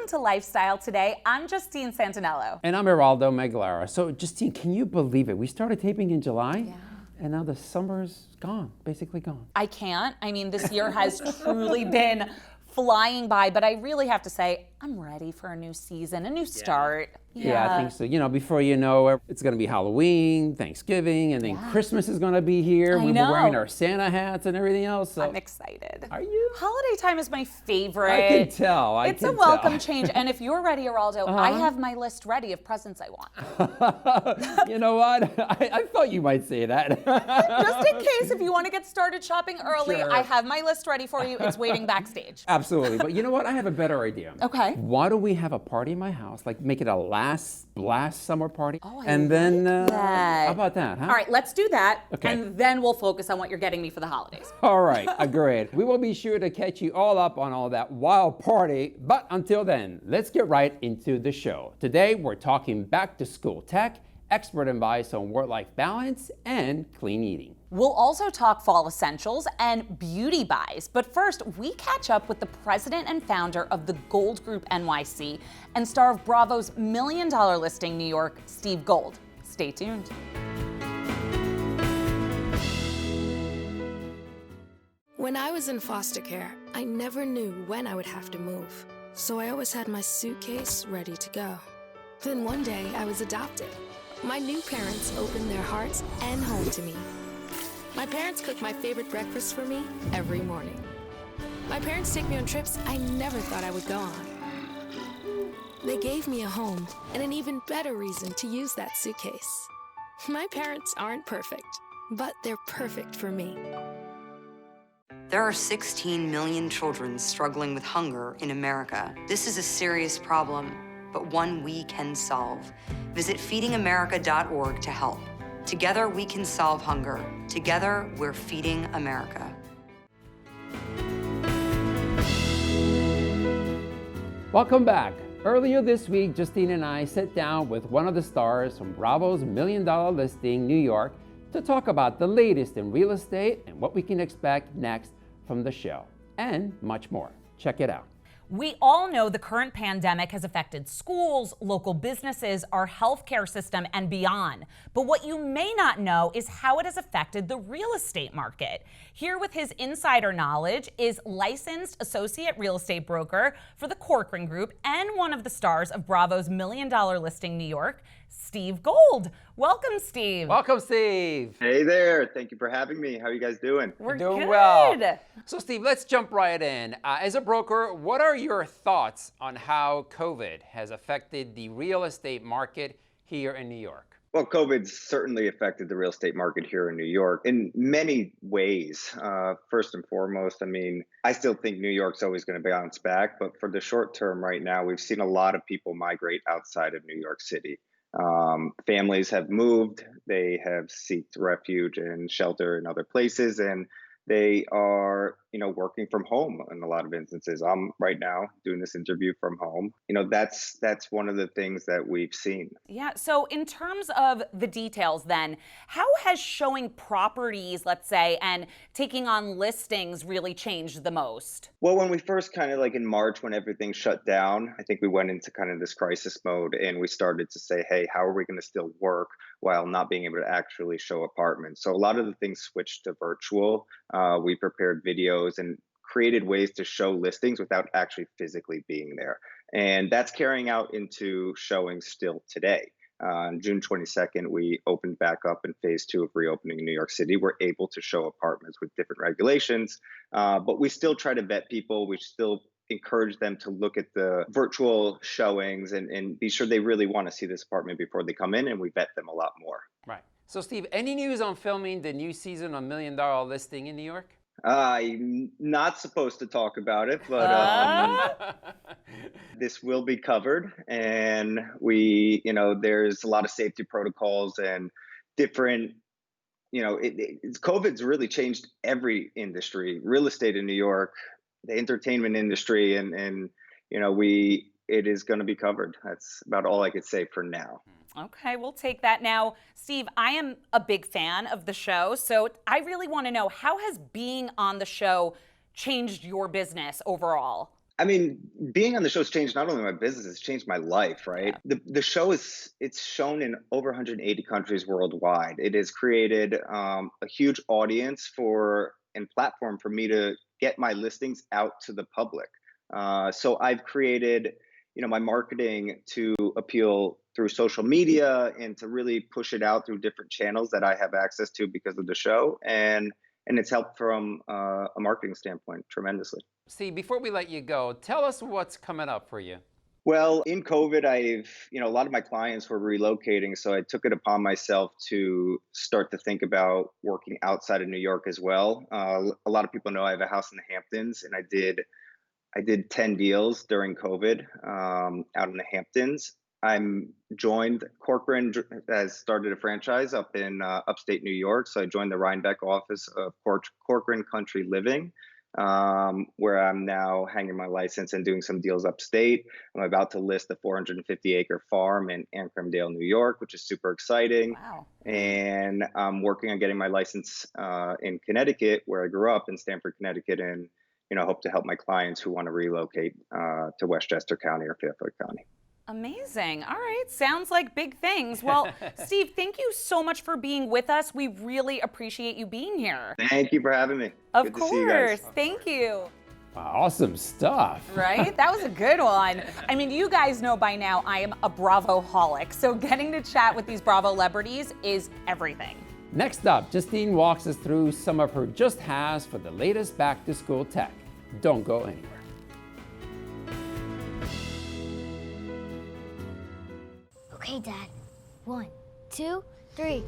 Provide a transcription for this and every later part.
to Lifestyle Today. I'm Justine Santaniello. And I'm Geraldo Meglara. So, Justine, can you believe it? We started taping in July, and now the summer's gone, basically gone. I can't. I mean, this year has truly been flying by, but I really have to say, I'm ready for a new season, a new start. Yeah, I think so. You know, before you know, it's going to be Halloween, Thanksgiving, and then Christmas is going to be here. We'll be wearing our Santa hats and everything else. So. I'm excited. Are you? Holiday time is my favorite. I can tell. It's a welcome change. And if you're ready, Geraldo, I have my list ready of presents I want. You know what? I thought you might say that. Just in case, if you want to get started shopping early, I have my list ready for you. It's waiting backstage. Absolutely. But you know what? I have a better idea. Okay. Why don't we have a party in my house, like make it a last blast summer party? Oh, and then, how about that, huh? All right, let's do that. Okay. And then we'll focus on what you're getting me for the holidays. All right, agreed. We will be sure to catch you all up on all that wild party. But until then, let's get right into the show. Today, we're talking back to school tech, expert advice on work-life balance, and clean eating. We'll also talk fall essentials and beauty buys. But first, we catch up with the president and founder of the Gold Group NYC and star of Bravo's $1 Million Listing New York, Steve Gold. Stay tuned. When I was in foster care, I never knew when I would have to move. So I always had my suitcase ready to go. Then one day, I was adopted. My new parents opened their hearts and home to me. My parents cook my favorite breakfast for me every morning. My parents take me on trips I never thought I would go on. They gave me a home and an even better reason to use that suitcase. My parents aren't perfect, but they're perfect for me. There are 16 million children struggling with hunger in America. This is a serious problem, but one we can solve. Visit feedingamerica.org to help. Together we can solve hunger. Together we're feeding America. Welcome back. Earlier this week, Justine and I sat down with one of the stars from Bravo's $1 Million Listing New York to talk about the latest in real estate and what we can expect next from the show, and much more. Check it out. We all know the current pandemic has affected schools, local businesses, our healthcare system, and beyond. But what you may not know is how it has affected the real estate market. Here with his insider knowledge is licensed associate real estate broker for the Corcoran Group and one of the stars of Bravo's $1 Million Listing New York, Steve Gold. Welcome, Steve. Welcome, Steve. Hey there. Thank you for having me. How are you guys doing? We're doing good. well. So, Steve, let's jump right in. As a broker, what are your thoughts on how COVID has affected the real estate market here in New York? Well, COVID's certainly affected the real estate market here in New York in many ways. First and foremost, I mean, I still think New York's always going to bounce back, but for the short term right now, we've seen a lot of people migrate outside of New York City. Families have moved, they have sought refuge and shelter in other places, and they are, working from home in a lot of instances. I'm right now doing this interview from home. That's one of the things that we've seen. Yeah, so in terms of the details then, how has showing properties, let's say, and taking on listings really changed the most? Well, when we first kind of like in March, when everything shut down, I think we went into kind of this crisis mode and we started to say, hey, how are we going to still work while not being able to actually show apartments? So a lot of the things switched to virtual. We prepared videos and created ways to show listings without actually physically being there. And that's carrying out into showings still today. On June 22nd, we opened back up in phase 2 of reopening in New York City. We're able to show apartments with different regulations, but we still try to vet people. We still encourage them to look at the virtual showings and be sure they really want to see this apartment before they come in, and we vet them a lot more. Right. So, Steve, any news on filming the new season of $1 Million Listing in New York? I'm not supposed to talk about it, but this will be covered. And there's a lot of safety protocols and different, COVID's really changed every industry, real estate in New York, the entertainment industry, and it is going to be covered. That's about all I could say for now. Okay, we'll take that. Now, Steve, I am a big fan of the show, so I really want to know, how has being on the show changed your business overall? I mean, being on the show's changed not only my business, it's changed my life, right? Yeah. The show it's shown in over 180 countries worldwide. It has created a huge audience for and platform for me to get my listings out to the public. So I've created, my marketing to appeal through social media and to really push it out through different channels that I have access to because of the show, and it's helped from a marketing standpoint tremendously. See, before we let you go, tell us what's coming up for you. Well, in COVID, a lot of my clients were relocating, so I took it upon myself to start to think about working outside of New York as well. A lot of people know I have a house in the Hamptons, and I did 10 deals during COVID out in the Hamptons. I'm joined, Corcoran has started a franchise up in upstate New York, so I joined the Rhinebeck office of Corcoran Country Living, where I'm now hanging my license and doing some deals upstate. I'm about to list a 450-acre farm in Ancramdale, New York, which is super exciting. Wow. And I'm working on getting my license in Connecticut, where I grew up in Stamford, Connecticut, and hope to help my clients who want to relocate to Westchester County or Fairfield County. Amazing. All right. Sounds like big things. Well, Steve, thank you so much for being with us. We really appreciate you being here. Thank you for having me. Of Good course. to see you guys. Thank you. Awesome stuff. Right? That was a good one. I mean, you guys know by now I am a Bravo-holic, so getting to chat with these Bravo celebrities is everything. Next up, Justine walks us through some of her just-has for the latest back-to-school tech. Don't go anywhere. Okay, Dad. 1, 2, 3.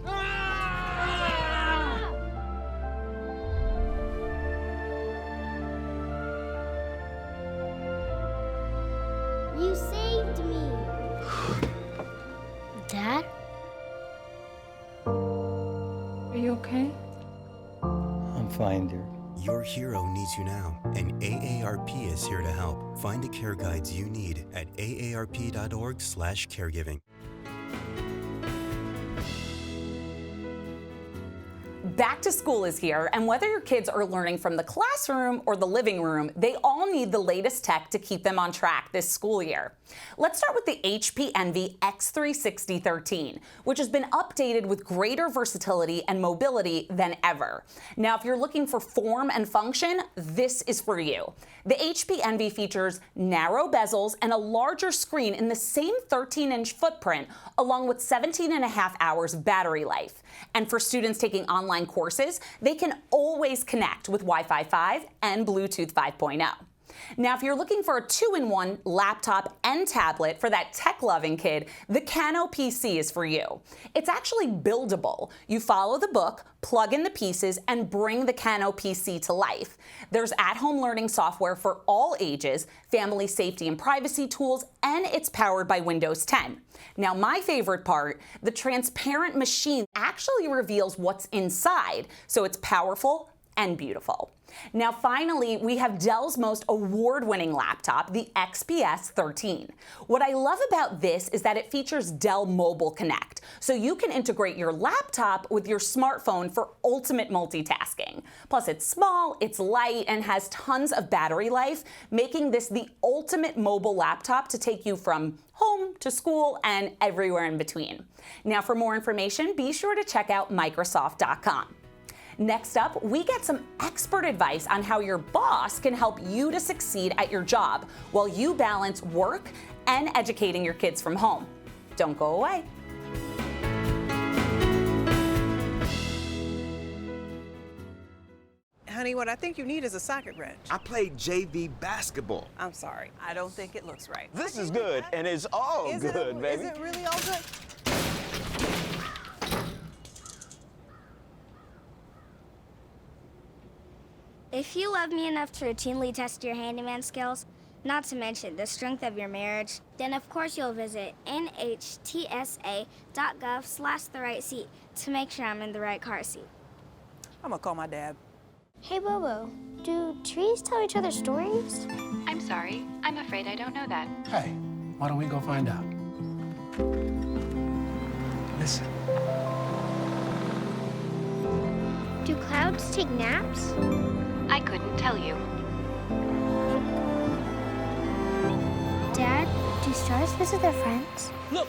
You saved me. Dad? Are you okay? I'm fine, dear. Your hero needs you now, and AARP is here to help. Find the care guides you need at aarp.org/caregiving. Back to school is here, and whether your kids are learning from the classroom or the living room, they all need the latest tech to keep them on track this school year. Let's start with the HP Envy X36013, which has been updated with greater versatility and mobility than ever. Now, if you're looking for form and function, this is for you. The HP Envy features narrow bezels and a larger screen in the same 13-inch footprint, along with 17.5 hours of battery life. And for students taking online courses, they can always connect with Wi-Fi 5 and Bluetooth 5.0. Now, if you're looking for a 2-in-1 laptop and tablet for that tech-loving kid, the Kano PC is for you. It's actually buildable. You follow the book, plug in the pieces, and bring the Kano PC to life. There's at-home learning software for all ages, family safety and privacy tools, and it's powered by Windows 10. Now, my favorite part, the transparent machine actually reveals what's inside, so it's powerful and beautiful. Now, finally, we have Dell's most award-winning laptop, the XPS 13. What I love about this is that it features Dell Mobile Connect, so you can integrate your laptop with your smartphone for ultimate multitasking. Plus, it's small, it's light, and has tons of battery life, making this the ultimate mobile laptop to take you from home to school and everywhere in between. Now, for more information, be sure to check out Microsoft.com. Next up, we get some expert advice on how your boss can help you to succeed at your job while you balance work and educating your kids from home. Don't go away. Honey, what I think you need is a socket wrench. I played JV basketball. I'm sorry. I don't think it looks right. This is good, and it's all good, baby. Is it really all good? If you love me enough to routinely test your handyman skills, not to mention the strength of your marriage, then of course you'll visit nhtsa.gov/the-right-seat to make sure I'm in the right car seat. I'm gonna call my dad. Hey, Bobo, do trees tell each other stories? I'm sorry. I'm afraid I don't know that. Hey, why don't we go find out? Listen. Do clouds take naps? I couldn't tell you. Do stars visit their friends? Look!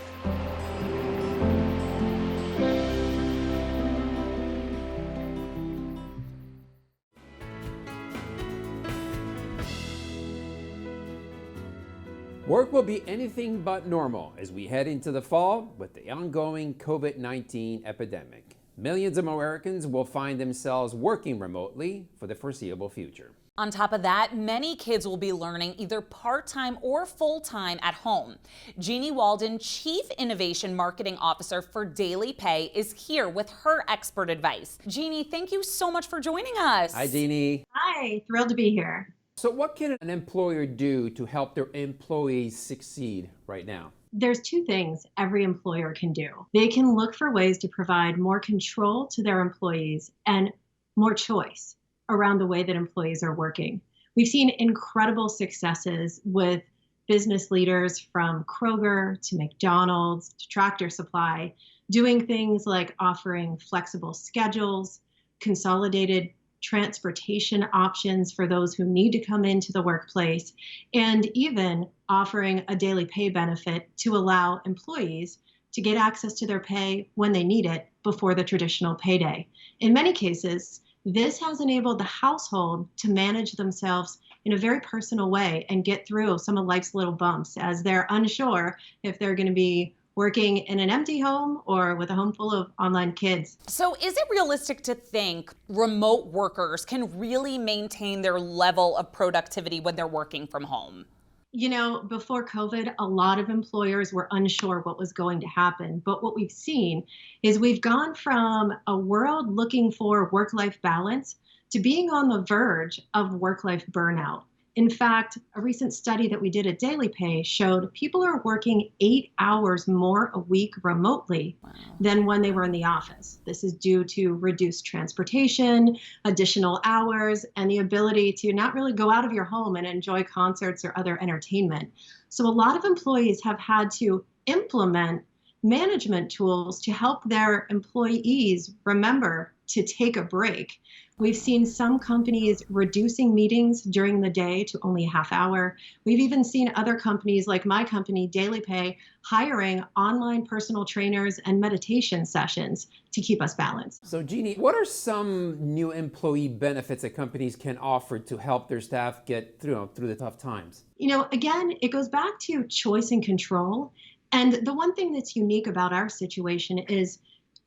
Work will be anything but normal as we head into the fall with the ongoing COVID-19 epidemic. Millions of Americans will find themselves working remotely for the foreseeable future. On top of that, many kids will be learning either part-time or full-time at home. Jeanniey Walden, Chief Innovation Marketing Officer for Daily Pay, is here with her expert advice. Jeanniey, thank you so much for joining us. Hi, Jeanniey. Hi, thrilled to be here. So what can an employer do to help their employees succeed right now? There's two things every employer can do. They can look for ways to provide more control to their employees and more choice around the way that employees are working. We've seen incredible successes with business leaders from Kroger to McDonald's to Tractor Supply, doing things like offering flexible schedules, consolidated transportation options for those who need to come into the workplace, and even offering a daily pay benefit to allow employees to get access to their pay when they need it before the traditional payday. In many cases, this has enabled the household to manage themselves in a very personal way and get through some of life's little bumps as they're unsure if they're going to be working in an empty home or with a home full of online kids. So is it realistic to think remote workers can really maintain their level of productivity when they're working from home? You know, before COVID, a lot of employers were unsure what was going to happen. But what we've seen is we've gone from a world looking for work-life balance to being on the verge of work-life burnout. In fact, a recent study that we did at Daily Pay showed people are working 8 hours more a week remotely than when they were in the office. This is due to reduced transportation, additional hours, and the ability to not really go out of your home and enjoy concerts or other entertainment. So a lot of employees have had to implement management tools to help their employees remember to take a break. We've seen some companies reducing meetings during the day to only a half hour. We've even seen other companies like my company, Daily Pay, hiring online personal trainers and meditation sessions to keep us balanced. So Jeanniey, what are some new employee benefits that companies can offer to help their staff get through the tough times? You know, again, it goes back to choice and control. And the one thing that's unique about our situation is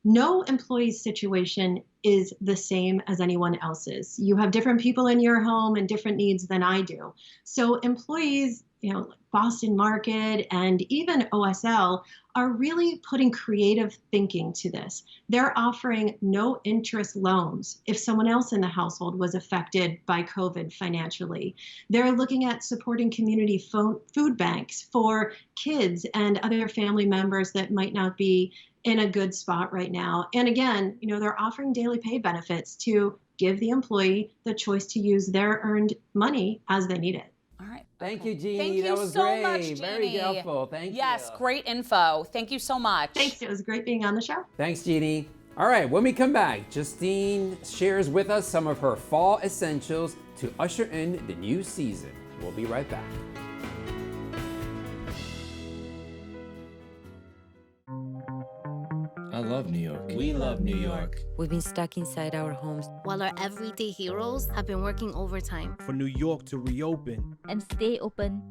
no employee's situation is the same as anyone else's. You have different people in your home and different needs than I do. So employees, you know, Boston Market and even OSL are really putting creative thinking to this. They're offering no interest loans if someone else in the household was affected by COVID financially. They're looking at supporting community food banks for kids and other family members that might not be in a good spot right now. And again, you know, they're offering daily pay benefits to give the employee the choice to use their earned money as they need it. All right. Thank you, Jeanniey. Thank you that was so great. much, Jeanniey. Very helpful. Thank you. Yes, great info. Thank you so much. Thanks. It was great being on the show. Thanks, Jeanniey. All right, when we come back, Justine shares with us some of her fall essentials to usher in the new season. We'll be right back. I love New York. We love New York. We've been stuck inside our homes, while our everyday heroes have been working overtime. For New York to reopen and stay open.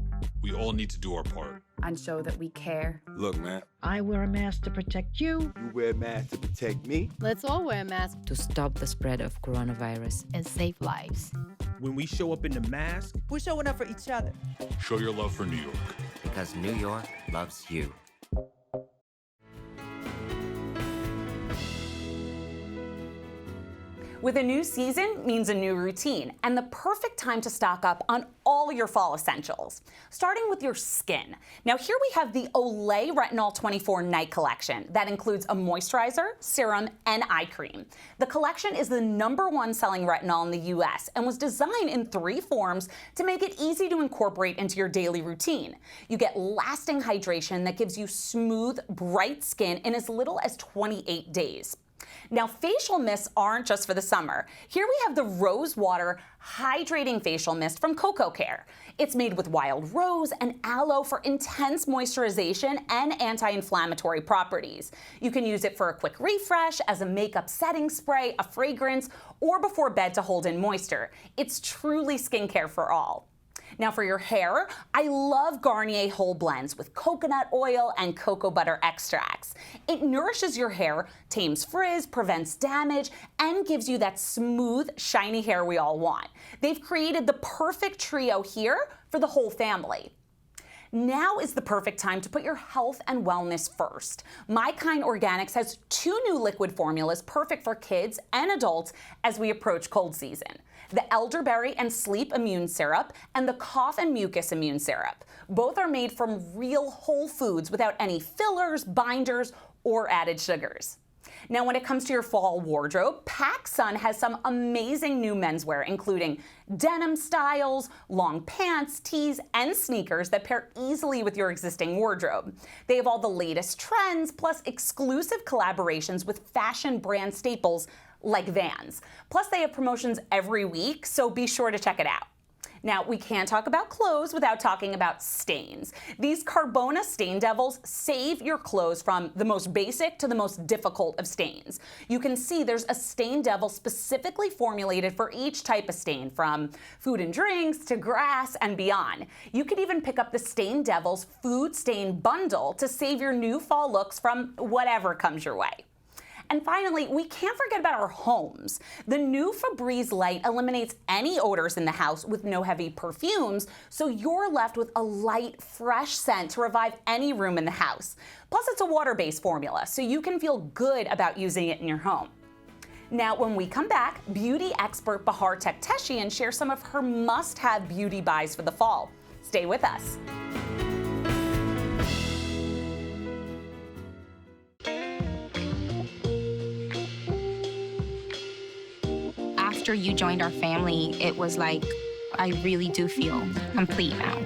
We all need to do our part. And show that we care. Look, man. I wear a mask to protect you. You wear a mask to protect me. Let's all wear a mask to stop the spread of coronavirus and save lives. When we show up in the mask, we're showing up for each other. Show your love for New York. Because New York loves you. With a new season means a new routine and the perfect time to stock up on all your fall essentials. Starting with your skin. Now here we have the Olay Retinol 24 Night Collection that includes a moisturizer, serum, and eye cream. The collection is the #1 selling retinol in the US and was designed in 3 forms to make it easy to incorporate into your daily routine. You get lasting hydration that gives you smooth, bright skin in as little as 28 days. Now, facial mists aren't just for the summer. Here we have the Rose Water Hydrating Facial Mist from Coco Care. It's made with wild rose and aloe for intense moisturization and anti-inflammatory properties. You can use it for a quick refresh, as a makeup setting spray, a fragrance, or before bed to hold in moisture. It's truly skincare for all. Now for your hair, I love Garnier Whole Blends with coconut oil and cocoa butter extracts. It nourishes your hair, tames frizz, prevents damage, and gives you that smooth, shiny hair we all want. They've created the perfect trio here for the whole family. Now is the perfect time to put your health and wellness first. My Kind Organics has 2 new liquid formulas perfect for kids and adults as we approach cold season: the elderberry and sleep immune syrup and the cough and mucus immune syrup. Both are made from real whole foods without any fillers, binders, or added sugars. Now, when it comes to your fall wardrobe, PacSun has some amazing new menswear, including denim styles, long pants, tees, and sneakers that pair easily with your existing wardrobe. They have all the latest trends, plus exclusive collaborations with fashion brand staples like Vans. Plus, they have promotions every week, so be sure to check it out. Now, we can't talk about clothes without talking about stains. These Carbona Stain Devils save your clothes from the most basic to the most difficult of stains. You can see there's a Stain Devil specifically formulated for each type of stain, from food and drinks to grass and beyond. You can even pick up the Stain Devils Food Stain Bundle to save your new fall looks from whatever comes your way. And finally, we can't forget about our homes. The new Febreze Light eliminates any odors in the house with no heavy perfumes, so you're left with a light, fresh scent to revive any room in the house. Plus, it's a water-based formula, so you can feel good about using it in your home. Now, when we come back, beauty expert Bahar Takhtehchian shares some of her must-have beauty buys for the fall. Stay with us. After you joined our family, it was like, I really do feel complete now.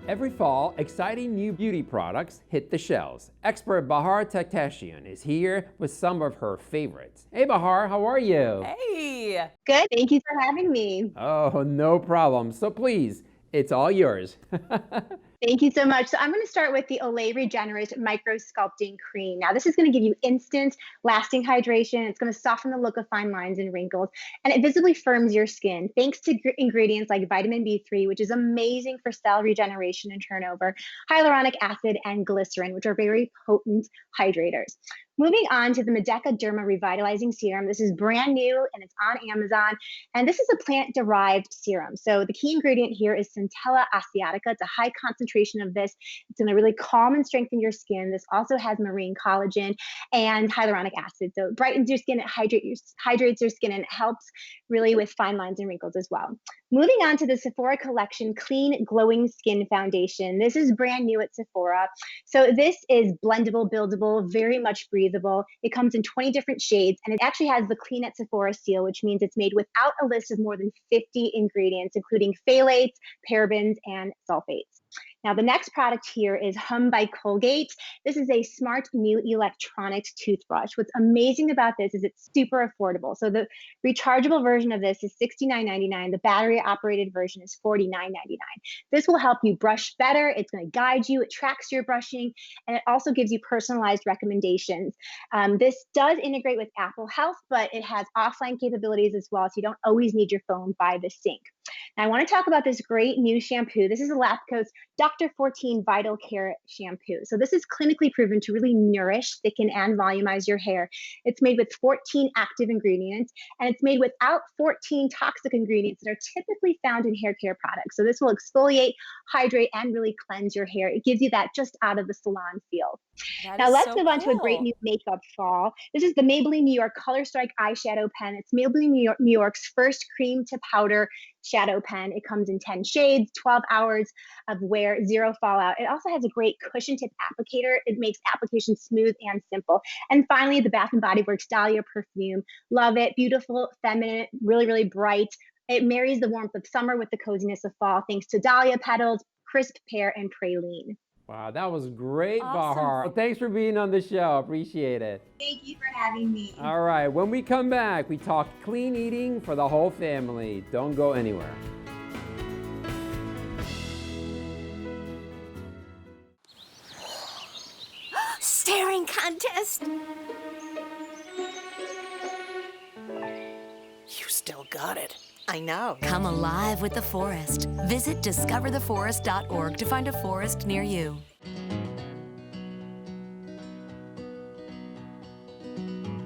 Every fall, exciting new beauty products hit the shelves. Expert Bahar Takhtehchian is here with some of her favorites. Hey Bahar, how are you? Hey! Good, thank you for having me. Oh, no problem. So please, it's all yours. Thank you so much. So I'm going to start with the Olay Regenerate Micro Sculpting Cream. Now, this is going to give you instant, lasting hydration. It's going to soften the look of fine lines and wrinkles, and it visibly firms your skin thanks to ingredients like vitamin B3, which is amazing for cell regeneration and turnover, hyaluronic acid, and glycerin, which are very potent hydrators. Moving on to the Medeka Derma Revitalizing Serum. This is brand new and it's on Amazon. And this is a plant-derived serum. So the key ingredient here is Centella asiatica. It's a high concentration of this. It's going to really calm and strengthen your skin. This also has marine collagen and hyaluronic acid. So it brightens your skin, it hydrates your skin, and it helps really with fine lines and wrinkles as well. Moving on to the Sephora Collection Clean Glowing Skin Foundation. This is brand new at Sephora. So this is blendable, buildable, very much breathable. It comes in 20 different shades, and it actually has the Clean at Sephora seal, which means it's made without a list of more than 50 ingredients, including phthalates, parabens, and sulfates. Now, the next product here is Hum by Colgate. This is a smart new electronics toothbrush. What's amazing about this is it's super affordable. So the rechargeable version of this is $69.99. The battery operated version is $49.99. This will help you brush better. It's going to guide you. It tracks your brushing, and it also gives you personalized recommendations. This does integrate with Apple Health, but it has offline capabilities as well, so you don't always need your phone by the sink. Now, I want to talk about this great new shampoo. This is a Lapco's Dr. 14 Vital Care Shampoo. So this is clinically proven to really nourish, thicken, and volumize your hair. It's made with 14 active ingredients, and it's made without 14 toxic ingredients that are typically found in hair care products. So this will exfoliate, hydrate, and really cleanse your hair. It gives you that just out of the salon feel. Now let's move on to a great new makeup fall. This is the Maybelline New York Color Strike eyeshadow pen. It's Maybelline New York's first cream to powder shadow pen. It comes in 10 shades, 12 hours of wear, 0 fallout. It also has a great cushion tip applicator. It makes application smooth and simple. And finally, the Bath & Body Works Dahlia perfume. Love it. Beautiful, feminine, really, really bright. It marries the warmth of summer with the coziness of fall, thanks to dahlia petals, crisp pear, and praline. Wow, that was great, Awesome. Bahar. Well, thanks for being on the show. Appreciate it. Thank you for having me. All right, when we come back, we talk clean eating for the whole family. Don't go anywhere. Staring contest. You still got it. I know. Come alive with the forest. Visit discovertheforest.org to find a forest near you.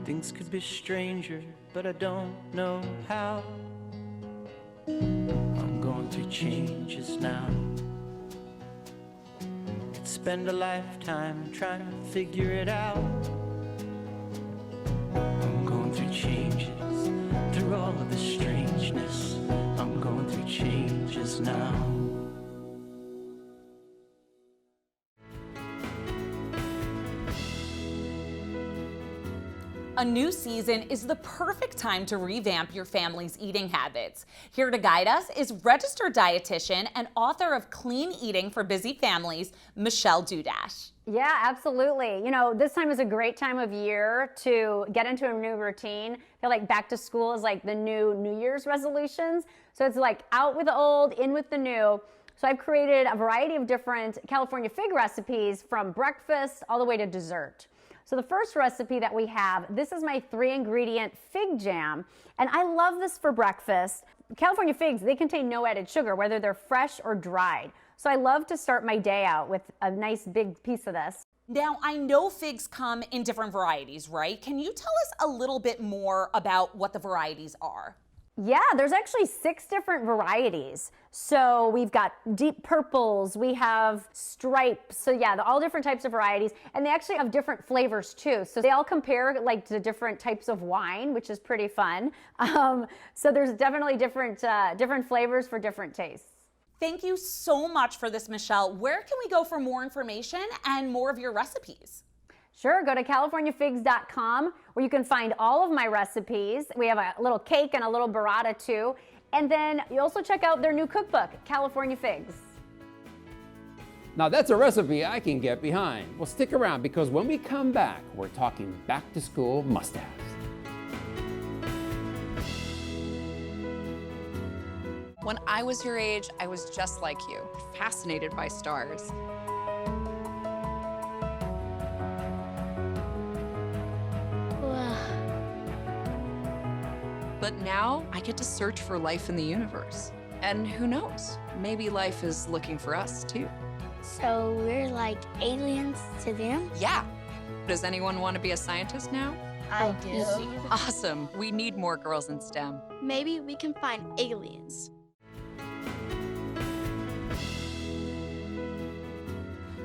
Things could be stranger, but I don't know how. I'm going through changes now. Could spend a lifetime trying to figure it out. I'm going through changes, through all of the strangeness. I'm going through changes now. A new season is the perfect time to revamp your family's eating habits. Here to guide us is registered dietitian and author of Clean Eating for Busy Families, Michelle Dudash. Yeah, absolutely. You know, this time is a great time of year to get into a new routine. I feel like back to school is like the new New Year's resolutions. So it's like out with the old, in with the new. So I've created a variety of different California fig recipes from breakfast all the way to dessert. So the first recipe that we have, this is my 3-ingredient fig jam, and I love this for breakfast. California figs, they contain no added sugar, whether they're fresh or dried. So I love to start my day out with a nice big piece of this. Now, I know figs come in different varieties, right? Can you tell us a little bit more about what the varieties are? Yeah, there's actually 6 different varieties. So we've got deep purples, we have stripes. So yeah, all different types of varieties. And they actually have different flavors too. So they all compare like to different types of wine, which is pretty fun. So there's definitely different flavors for different tastes. Thank you so much for this, Michelle. Where can we go for more information and more of your recipes? Sure, go to californiafigs.com where you can find all of my recipes. We have a little cake and a little burrata too. And then you also check out their new cookbook, California Figs. Now that's a recipe I can get behind. Well, stick around because when we come back, we're talking back to school must-haves. When I was your age, I was just like you, fascinated by stars. But now I get to search for life in the universe. And who knows, maybe life is looking for us too. So we're like aliens to them? Yeah. Does anyone want to be a scientist now? I do. Awesome. We need more girls in STEM. Maybe we can find aliens.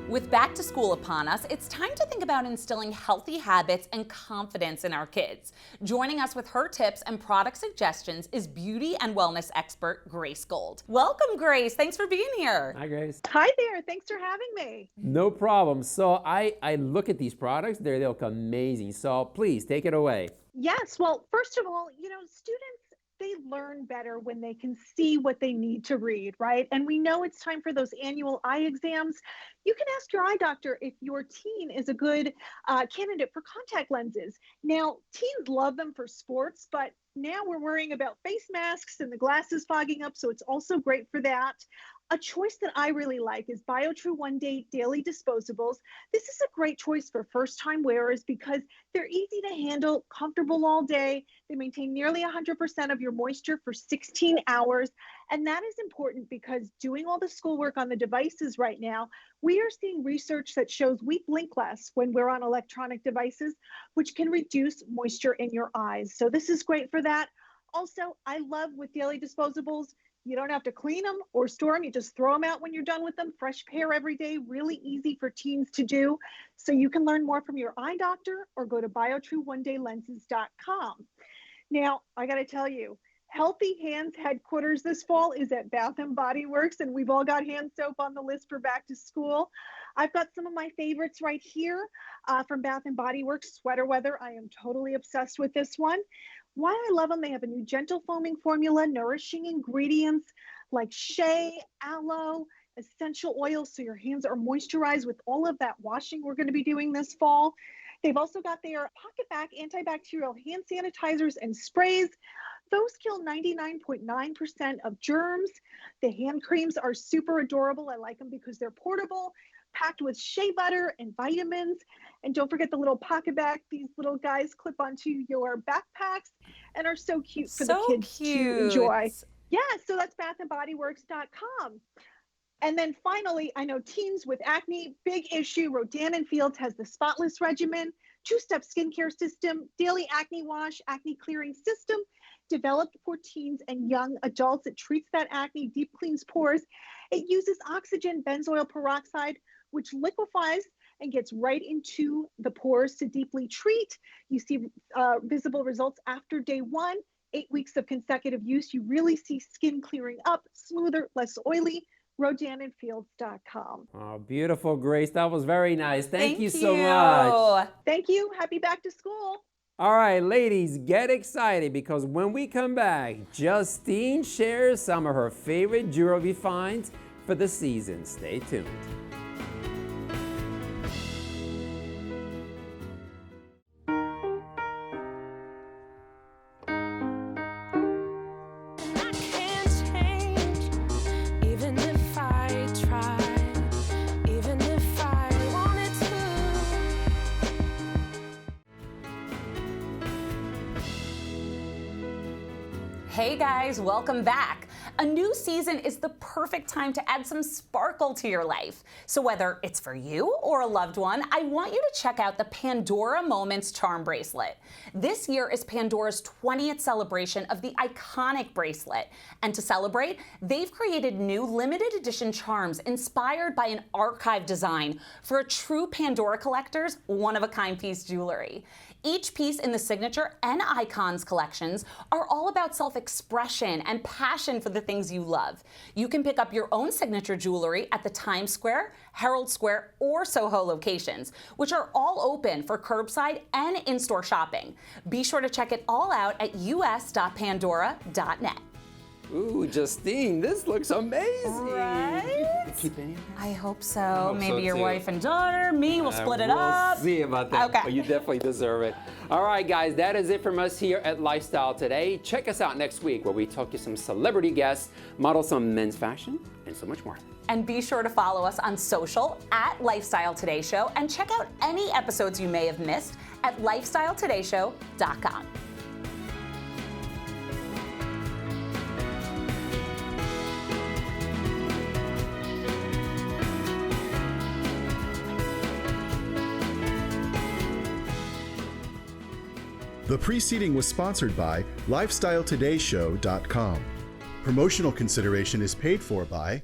With back to school upon us, it's time to think about instilling healthy habits and confidence in our kids. Joining us with her tips and product suggestions is beauty and wellness expert Grace Gold. Welcome, Grace. Thanks for being here. Hi, Grace. Hi there. Thanks for having me. No problem. So I look at these products. They look amazing. So please take it away. Yes. Well, first of all, students, they learn better when they can see what they need to read, right? And we know it's time for those annual eye exams. You can ask your eye doctor if your teen is a good candidate for contact lenses. Now, teens love them for sports, but now we're worrying about face masks and the glasses fogging up, so it's also great for that. A choice that I really like is BioTrue One Day Daily Disposables. This is a great choice for first-time wearers because they're easy to handle, comfortable all day. They maintain nearly 100% of your moisture for 16 hours. And that is important because doing all the schoolwork on the devices right now, we are seeing research that shows we blink less when we're on electronic devices, which can reduce moisture in your eyes. So this is great for that. Also, I love with daily disposables, you don't have to clean them or store them. You just throw them out when you're done with them. Fresh pair every day, really easy for teens to do. So you can learn more from your eye doctor or go to biotrueonedaylenses.com. Now, I got to tell you, Healthy Hands headquarters this fall is at Bath & Body Works, and we've all got hand soap on the list for back to school. I've got some of my favorites right here from Bath & Body Works, Sweater Weather. I am totally obsessed with this one. Why I love them, they have a new gentle foaming formula, nourishing ingredients like shea, aloe, essential oils, so your hands are moisturized with all of that washing we're going to be doing this fall. They've also got their PocketBac antibacterial hand sanitizers and sprays. Those kill 99.9% of germs. The hand creams are super adorable. I like them because they're portable, packed with shea butter and vitamins. And don't forget the little PocketBac. These little guys clip onto your backpacks and are so cute for the kids to enjoy. Yeah, so that's bathandbodyworks.com. And then finally, I know teens with acne, big issue. Rodan & Fields has the Spotless Regimen, two-step skincare system, daily acne wash, acne clearing system, developed for teens and young adults. It treats that acne, deep cleans pores. It uses oxygen benzoyl peroxide, which liquefies and gets right into the pores to deeply treat. You see visible results after day 1, 8 weeks of consecutive use. You really see skin clearing up, smoother, less oily. RodanandFields.com. Oh, beautiful, Grace. That was very nice. Thank you so much. Thank you. Happy back to school. All right, ladies, get excited because when we come back, Justine shares some of her favorite jewelry finds for the season. Stay tuned. Hey guys, welcome back. A new season is the perfect time to add some sparkle to your life. So whether it's for you or a loved one, I want you to check out the Pandora Moments Charm Bracelet. This year is Pandora's 20th celebration of the iconic bracelet. And to celebrate, they've created new limited edition charms inspired by an archive design for a true Pandora collector's one-of-a-kind piece jewelry. Each piece in the Signature and Icons collections are all about self-expression and passion for the things you love. You can pick up your own Signature jewelry at the Times Square, Herald Square, or Soho locations, which are all open for curbside and in-store shopping. Be sure to check it all out at us.pandora.net. Ooh, Justine, this looks amazing. Right? You keep any of this? I hope so. hope Maybe so, your too. wife and daughter, me, we'll split it up. We'll see about that. Okay. But you definitely deserve it. All right, guys, that is it from us here at Lifestyle Today. Check us out next week where we talk to some celebrity guests, model some men's fashion, and so much more. And be sure to follow us on social at Lifestyle Today Show and check out any episodes you may have missed at lifestyletodayShow.com. The preceding was sponsored by LifestyleTodayShow.com. Promotional consideration is paid for by